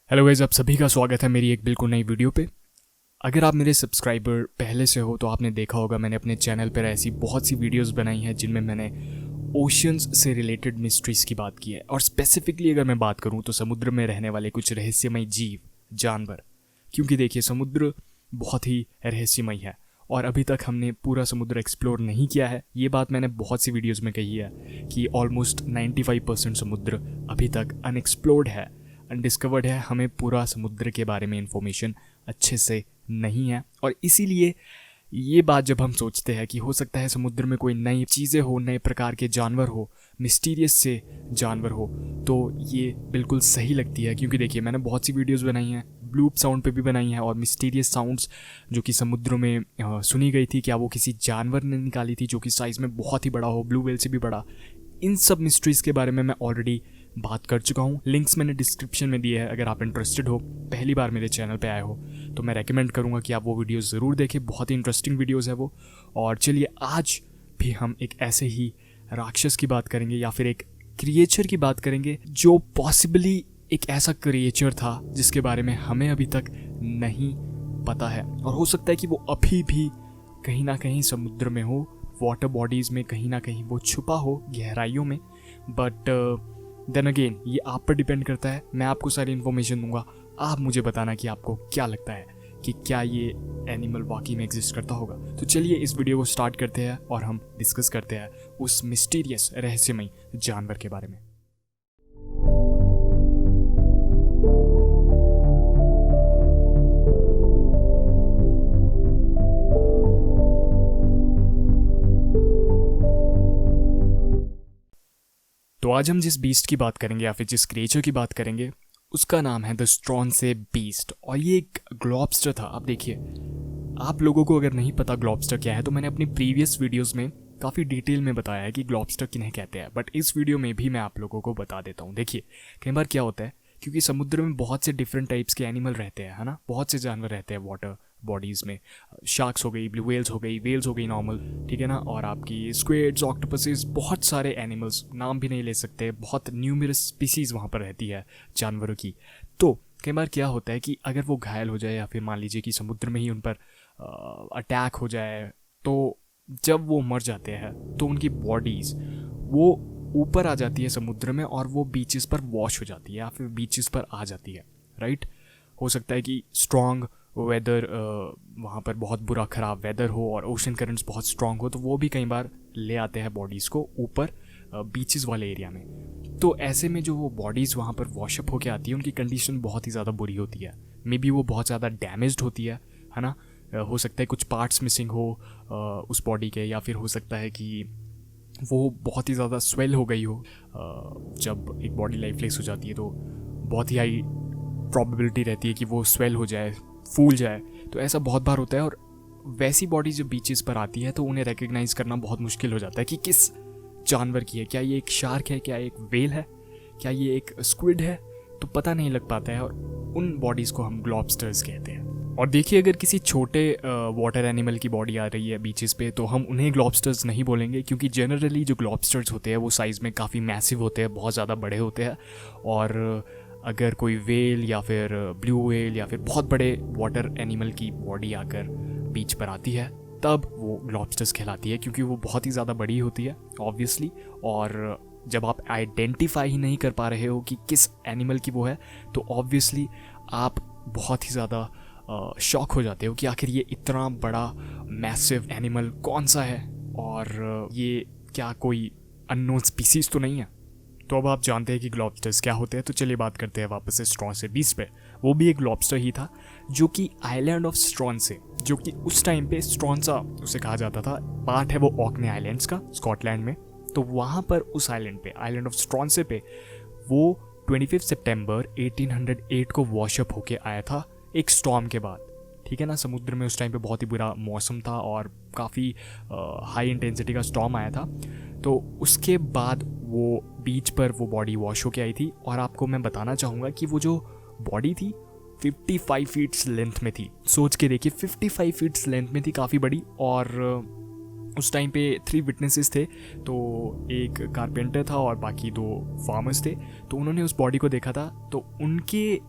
Hello guys, आप सभी का स्वागत है मेरी एक बिल्कुल नई वीडियो पे। अगर आप मेरे सब्सक्राइबर पहले से हो तो आपने देखा होगा मैंने अपने चैनल पर ऐसी बहुत सी वीडियोस बनाई हैं जिनमें मैंने ओशंस से रिलेटेड मिस्ट्रीज़ की बात की है। और स्पेसिफिकली अगर मैं बात करूं तो समुद्र में रहने वाले कुछ रहस्यमय जीव जानवर, क्योंकि देखिए समुद्र बहुत ही रहस्यमय है और अभी तक हमने पूरा समुद्र एक्सप्लोर नहीं किया है। ये बात मैंने बहुत सी वीडियोज़ में कही है कि ऑलमोस्ट 95% समुद्र अभी तक अनएक्सप्लोर्ड है, अनडिस्कवर्ड है। हमें पूरा समुद्र के बारे में इंफॉर्मेशन अच्छे से नहीं है और इसीलिए ये बात जब हम सोचते हैं कि हो सकता है समुद्र में कोई नई चीज़ें हो, नए प्रकार के जानवर हो, मिस्टीरियस से जानवर हो, तो ये बिल्कुल सही लगती है। क्योंकि देखिए मैंने बहुत सी वीडियोस बनाई हैं, ब्लूप साउंड पे भी बनाई हैं, और मिस्टीरियस साउंड्स जो कि समुद्रों में सुनी गई थी, क्या वो किसी जानवर ने निकाली थी जो कि साइज़ में बहुत ही बड़ा हो, ब्लू व्हेल से भी बड़ा। इन सब मिस्ट्रीज़ के बारे में मैं ऑलरेडी बात कर चुका हूँ। लिंक्स मैंने डिस्क्रिप्शन में दिए हैं। अगर आप इंटरेस्टेड हो, पहली बार मेरे चैनल पे आए हो, तो मैं रेकमेंड करूँगा कि आप वो वीडियोस ज़रूर देखें। बहुत ही इंटरेस्टिंग वीडियोस है वो। और चलिए आज भी हम एक ऐसे ही राक्षस की बात करेंगे या फिर एक क्रिएचर की बात करेंगे जो पॉसिबली एक ऐसा क्रिएचर था जिसके बारे में हमें अभी तक नहीं पता है। और हो सकता है कि वो अभी भी कहीं ना कहीं समुद्र में हो, वाटर बॉडीज़ में कहीं ना कहीं वो छुपा हो, गहराइयों में। बट देन अगेन ये आप पर डिपेंड करता है। मैं आपको सारी इन्फॉर्मेशन दूंगा, आप मुझे बताना कि आपको क्या लगता है कि क्या ये एनिमल वाकई में एग्जिस्ट करता होगा। तो चलिए इस वीडियो को स्टार्ट करते हैं और हम डिस्कस करते हैं उस मिस्टीरियस रहस्यमय जानवर के बारे में। तो आज हम जिस बीस्ट की बात करेंगे या फिर जिस क्रिएचर की बात करेंगे उसका नाम है द स्ट्रॉन्से बीस्ट, और ये एक ग्लॉबस्टर था। अब देखिए, आप लोगों को अगर नहीं पता ग्लॉबस्टर क्या है तो मैंने अपनी प्रीवियस वीडियोस में काफ़ी डिटेल में बताया है कि ग्लॉबस्टर किन्हें कहते हैं, बट इस वीडियो में भी मैं आप लोगों को बता देता हूँ। देखिए कई बार क्या होता है, क्योंकि समुद्र में बहुत से डिफरेंट टाइप्स के एनिमल रहते हैं, है ना, बहुत से जानवर रहते हैं वाटर बॉडीज़ में। शार्क्स हो गई, ब्लू वेल्स हो गई, वेल्स हो गई नॉर्मल, ठीक है ना, और आपकी स्क्विड्स, ऑक्टोपसेस, बहुत सारे एनिमल्स, नाम भी नहीं ले सकते, बहुत न्यूमरस स्पीसीज़ वहाँ पर रहती है जानवरों की। तो कई बार क्या होता है कि अगर वो घायल हो जाए या फिर मान लीजिए कि समुद्र में ही उन पर अटैक हो जाए, तो जब वो मर जाते हैं तो उनकी बॉडीज़ वो ऊपर आ जाती है समुद्र में और वो बीचेस पर वॉश हो जाती है या फिर बीचेस पर आ जाती है, राइट। हो सकता है कि स्ट्रॉन्ग वेदर, वहाँ पर बहुत बुरा ख़राब वेदर हो और ओशन करंट्स बहुत स्ट्रॉन्ग हो, तो वो भी कई बार ले आते हैं बॉडीज़ को ऊपर बीचेस वाले एरिया में। तो ऐसे में जो वो बॉडीज़ वहाँ पर वॉशअप होके आती है, उनकी कंडीशन बहुत ही ज़्यादा बुरी होती है। मे बी वो बहुत ज़्यादा डैमेज्ड होती है ना। हो सकता है कुछ पार्ट्स मिसिंग हो उस बॉडी के, या फिर हो सकता है कि वो बहुत ही ज़्यादा स्वेल हो गई हो। जब एक बॉडी लाइफलेस हो जाती है तो बहुत ही हाई प्रॉबिलिटी रहती है कि वो स्वेल हो जाए, फूल जाए। तो ऐसा बहुत बार होता है, और वैसी बॉडी जब बीचेस पर आती है तो उन्हें रिकग्नाइज करना बहुत मुश्किल हो जाता है कि किस जानवर की है। क्या ये एक शार्क है, क्या एक वेल है, क्या ये एक स्क्विड है, तो पता नहीं लग पाता है। और उन बॉडीज़ को हम ग्लॉबस्टर्स कहते हैं। और देखिए अगर किसी छोटे वाटर एनिमल की बॉडी आ रही है बीचेस पे तो हम उन्हें ग्लॉबस्टर्स नहीं बोलेंगे, क्योंकि जनरली जो ग्लॉबस्टर्स होते हैं वो साइज़ में काफ़ी मैसिव होते हैं, बहुत ज़्यादा बड़े होते हैं। और अगर कोई वेल या फिर ब्लू वेल या फिर बहुत बड़े वाटर एनिमल की बॉडी आकर बीच पर आती है तब वो ग्लॉबस्टर्स कहलाती है, क्योंकि वो बहुत ही ज़्यादा बड़ी होती है ऑब्वियसली। और जब आप आइडेंटिफाई ही नहीं कर पा रहे हो कि किस एनिमल की वो है, तो ऑब्वियसली आप बहुत ही ज़्यादा शॉक हो जाते हो कि आखिर ये इतना बड़ा मैसिव एनिमल कौन सा है, और ये क्या कोई अननोन स्पीसीज तो नहीं है। तो अब आप जानते हैं कि ग्लॉबस्टर्स क्या होते हैं, तो चलिए बात करते हैं वापस से स्ट्रॉन्से बीस्ट पे। वो भी एक ग्लॉबस्टर ही था जो कि आइलैंड ऑफ स्ट्रॉन्से, जो कि उस टाइम पे स्ट्रॉन्सा उसे कहा जाता था, पार्ट है वो ऑकने आइलैंड्स का स्कॉटलैंड में। तो वहाँ पर उस आइलैंड पे, आइलैंड ऑफ स्ट्रॉन्से पे, वो 25 सितंबर 1808 को वॉशअप होके आया था एक स्टॉर्म के बाद, ठीक है ना। समुद्र में उस टाइम पे बहुत ही बुरा मौसम था और काफ़ी हाई इंटेंसिटी का स्टॉर्म आया था। तो उसके बाद वो बीच पर वो बॉडी वॉश होके आई थी। और आपको मैं बताना चाहूँगा कि वो जो बॉडी थी 55 फीट्स लेंथ में थी। सोच के देखिए 55 फीट्स लेंथ में थी, काफ़ी बड़ी। और उस टाइम पे 3 विटनेसेस थे, तो एक कारपेंटर था और बाकी 2 फार्मर्स थे। तो उन्होंने उस बॉडी को देखा था, तो उनके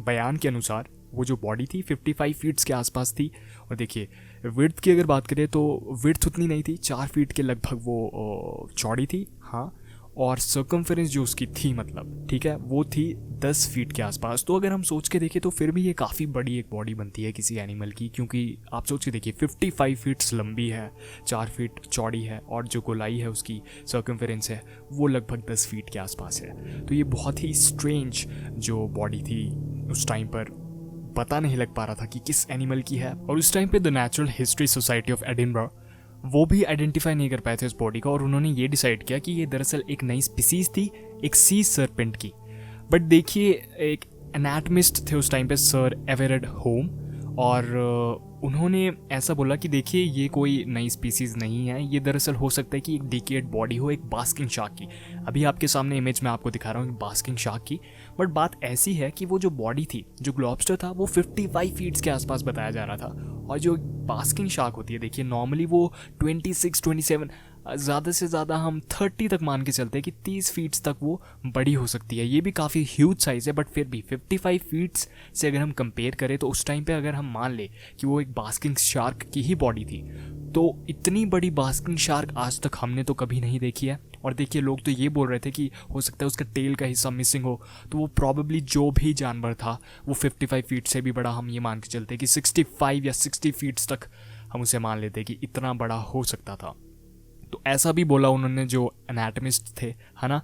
बयान के अनुसार वो जो बॉडी थी 55 फीट्स के आसपास थी। और देखिए विड्थ की अगर बात करें तो विड्थ उतनी नहीं थी, 4 फीट के लगभग वो चौड़ी थी, हाँ। और सर्कमफेरेंस जो उसकी थी, मतलब ठीक है, वो थी 10 फीट के आसपास। तो अगर हम सोच के देखें तो फिर भी ये काफ़ी बड़ी एक बॉडी बनती है किसी एनिमल की, क्योंकि आप सोच के देखिए 55 फीट्स लंबी है, 4 फीट चौड़ी है, और जो गोलाई है उसकी सर्कमफेरेंस है वो लगभग 10 फीट के आसपास है। तो ये बहुत ही स्ट्रेंज जो बॉडी थी उस टाइम पर, पता नहीं लग पा रहा था कि किस एनिमल की है। और उस टाइम पे the natural history society of Edinburgh वो भी आइडेंटिफाई नहीं कर पाए थे इस बॉडी का, और उन्होंने ये डिसाइड किया कि ये दरअसल एक नई स्पीसीज थी, एक सी सरपेंट की। बट देखिए एक एनाटमिस्ट थे उस टाइम पे, सर एवरेड होम, और उन्होंने ऐसा बोला कि देखिए ये कोई नई स्पीसीज नहीं है, ये दरअसल हो सकता है कि एक डिकेड बॉडी हो, एक बास्किंग शार्क की। अभी आपके सामने इमेज में आपको दिखा रहा हूँ बास्किंग शार्क की। बट बात ऐसी है कि वो जो बॉडी थी, जो ग्लॉबस्टर था, वो 55 फीट्स के आसपास बताया जा रहा था, और जो बास्किंग शार्क होती है देखिए नॉर्मली वो 26 27, ज़्यादा से ज़्यादा हम 30 तक मान के चलते हैं कि 30 फीट्स तक वो बड़ी हो सकती है। ये भी काफ़ी ह्यूज साइज़ है, बट फिर भी 55 फीट्स से अगर हम कंपेयर करें तो उस टाइम पे अगर हम मान ले कि वो एक बास्किंग शार्क की ही बॉडी थी, तो इतनी बड़ी बास्किंग शार्क आज तक हमने तो कभी नहीं देखी है। और देखिए लोग तो ये बोल रहे थे कि हो सकता है उसका टेल का हिस्सा मिसिंग हो, तो वो प्रॉबेबली जो भी जानवर था वो 55 फीट से भी बड़ा, हम ये मान के चलते कि 65 या 60 फीट्स तक हम उसे मान लेते कि इतना बड़ा हो सकता था। तो ऐसा भी बोला उन्होंने जो एनाटमिस्ट थे, है ना।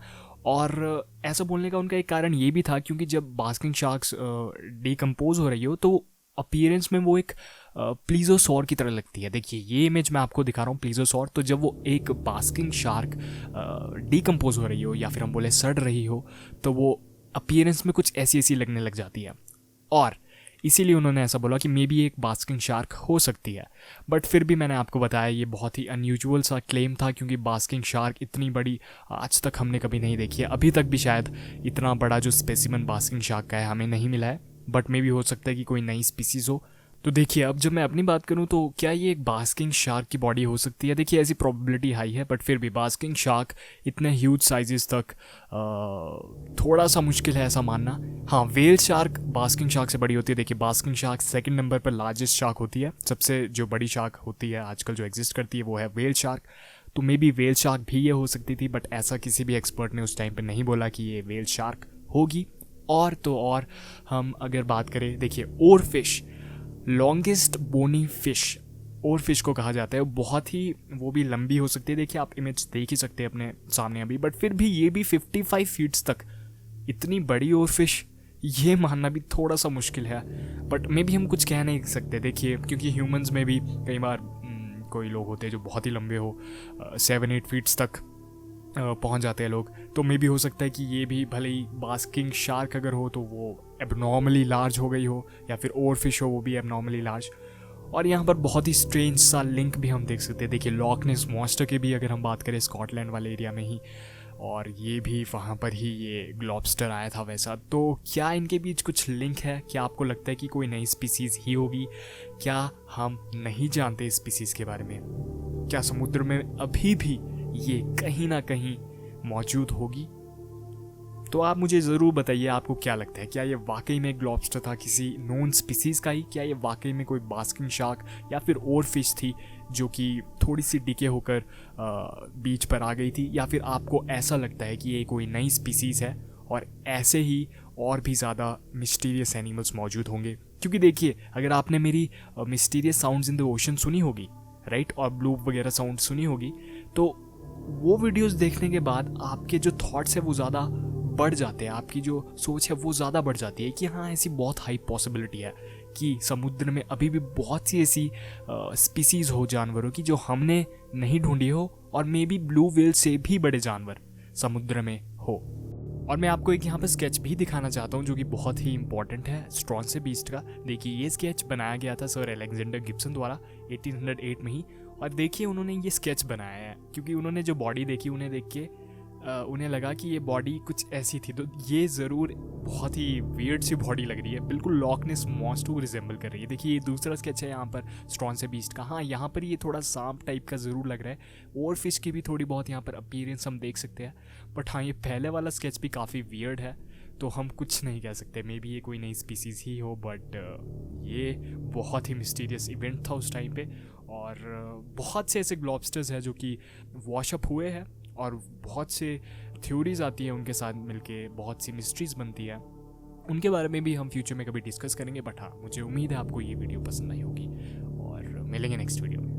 और ऐसा बोलने का उनका एक कारण ये भी था क्योंकि जब बास्किंग शार्क्स डिकम्पोज हो रही हो तो अपीयरेंस में वो एक प्लीजोसॉर की तरह लगती है। देखिए ये इमेज मैं आपको दिखा रहा हूँ प्लीजोसॉर, तो जब वो एक बास्किंग शार्क डिकम्पोज हो रही हो या फिर हम बोले सड़ रही हो, तो वो अपीयरेंस में कुछ ऐसी ऐसी लगने लग जाती है, और इसीलिए उन्होंने ऐसा बोला कि मे बी एक बास्किंग शार्क हो सकती है। बट फिर भी मैंने आपको बताया ये बहुत ही अनयूजुअल सा क्लेम था, क्योंकि बास्किंग शार्क इतनी बड़ी आज तक हमने कभी नहीं देखी है। अभी तक भी शायद इतना बड़ा जो स्पेसिमन बास्किंग शार्क का है हमें नहीं मिला है, बट मे बी हो सकता है कि कोई नई स्पीसीज हो। तो देखिए अब जब मैं अपनी बात करूं तो क्या ये एक बास्किंग शार्क की बॉडी हो सकती है? देखिए ऐसी प्रोबेबिलिटी हाई है, बट फिर भी बास्किंग शार्क इतने ह्यूज साइजेस तक थोड़ा सा मुश्किल है ऐसा मानना। हाँ, वेल शार्क बास्किंग शार्क से बड़ी होती है। देखिए बास्किंग शार्क सेकंड नंबर पर लार्जेस्ट शार्क होती है, सबसे जो बड़ी शार्क होती है आजकल जो एग्जिस्ट करती है वो है वेल शार्क। तो मे बी वेल शार्क भी ये हो सकती थी, बट ऐसा किसी भी एक्सपर्ट ने उस टाइम पर नहीं बोला कि ये वेल शार्क होगी। और तो और हम अगर बात करें, देखिए ओर फिश, लॉन्गेस्ट बोनी फिश और फिश को कहा जाता है, बहुत ही वो भी लंबी हो सकती है। देखिए आप इमेज देख ही सकते हैं अपने सामने अभी, बट फिर भी ये भी 55 फीट्स तक इतनी बड़ी और फिश, ये मानना भी थोड़ा सा मुश्किल है। बट मे भी हम कुछ कह नहीं सकते, देखिए क्योंकि ह्यूमंस में भी कई बार कोई लोग होते हैं जो बहुत ही लंबे हो, 7-8 फीट्स तक पहुंच जाते हैं लोग। तो मे भी हो सकता है कि ये भी भले ही बास्किंग शार्क अगर हो तो वो एबनॉर्मली लार्ज हो गई हो, या फिर और फिश हो वो भी एबनॉर्मली लार्ज। और यहाँ पर बहुत ही स्ट्रेंज सा लिंक भी हम देख सकते हैं। देखिए लॉक नेस मॉन्स्टर की भी अगर हम बात करें स्कॉटलैंड वाले एरिया में ही, और ये भी वहाँ पर ही ये ग्लॉबस्टर आया था वैसा। तो क्या इनके बीच कुछ लिंक है? क्या आपको लगता है कि कोई नई स्पीसीज़ ही होगी? क्या हम नहीं जानते इस स्पीसीज़ के बारे में? क्या समुद्र में अभी भी ये कहीं ना कहीं मौजूद होगी? तो आप मुझे ज़रूर बताइए आपको क्या लगता है, क्या ये वाकई में ग्लॉबस्टर था किसी नोन स्पीसीज़ का ही? क्या ये वाकई में कोई बास्किंग शार्क या फिर और फिश थी जो कि थोड़ी सी डिके होकर बीच पर आ गई थी? या फिर आपको ऐसा लगता है कि ये कोई नई स्पीसीज़ है और ऐसे ही और भी ज़्यादा मिस्टीरियस एनिमल्स मौजूद होंगे? क्योंकि देखिए अगर आपने मेरी mysterious sounds in the ocean सुनी होगी, राइट, और ब्लू वगैरह साउंड सुनी होगी, तो वो वीडियोस देखने के बाद आपके जो थॉट्स है वो ज़्यादा बढ़ जाते हैं, आपकी जो सोच है वो ज़्यादा बढ़ जाती है कि हाँ ऐसी बहुत हाई पॉसिबिलिटी है कि समुद्र में अभी भी बहुत सी ऐसी स्पीसीज़ हो जानवरों की जो हमने नहीं ढूंढी हो, और मे बी ब्लू व्हेल से भी बड़े जानवर समुद्र में हो। और मैं आपको एक यहाँ पर स्केच भी दिखाना चाहता हूँ जो कि बहुत ही इंपॉर्टेंट है स्ट्रॉन्से बीस्ट का। देखिए ये स्केच बनाया गया था सर अलेक्जेंडर गिब्सन द्वारा 1808 में ही, और देखिए उन्होंने ये स्केच बनाया है क्योंकि उन्होंने जो बॉडी देखी उन्हें देख के उन्हें लगा कि ये बॉडी कुछ ऐसी थी। तो ये ज़रूर बहुत ही वियर्ड सी बॉडी लग रही है, बिल्कुल लॉकनेस मॉन्स्टर को रिजेंबल कर रही है। देखिए ये दूसरा स्केच है यहाँ पर स्ट्रॉन से बीस्ट का। हाँ, यहाँ पर ये थोड़ा सांप टाइप का ज़रूर लग रहा है, और फिश की भी थोड़ी बहुत यहाँ पर अपीयरेंस हम देख सकते हैं। बट हाँ, ये पहले वाला स्केच भी काफ़ी वियर्ड है, तो हम कुछ नहीं कह सकते। मे बी ये कोई नई स्पीसीज़ ही हो, बट ये बहुत ही मिस्टीरियस इवेंट था उस टाइम पे। और बहुत से ऐसे ग्लॉबस्टर्स हैं जो कि वॉशअप हुए हैं, और बहुत से थ्योरीज आती है उनके साथ मिलके, बहुत सी मिस्ट्रीज बनती है। उनके बारे में भी हम फ्यूचर में कभी डिस्कस करेंगे। बट हाँ, मुझे उम्मीद है आपको ये वीडियो पसंद आई होगी, और मिलेंगे नेक्स्ट वीडियो में।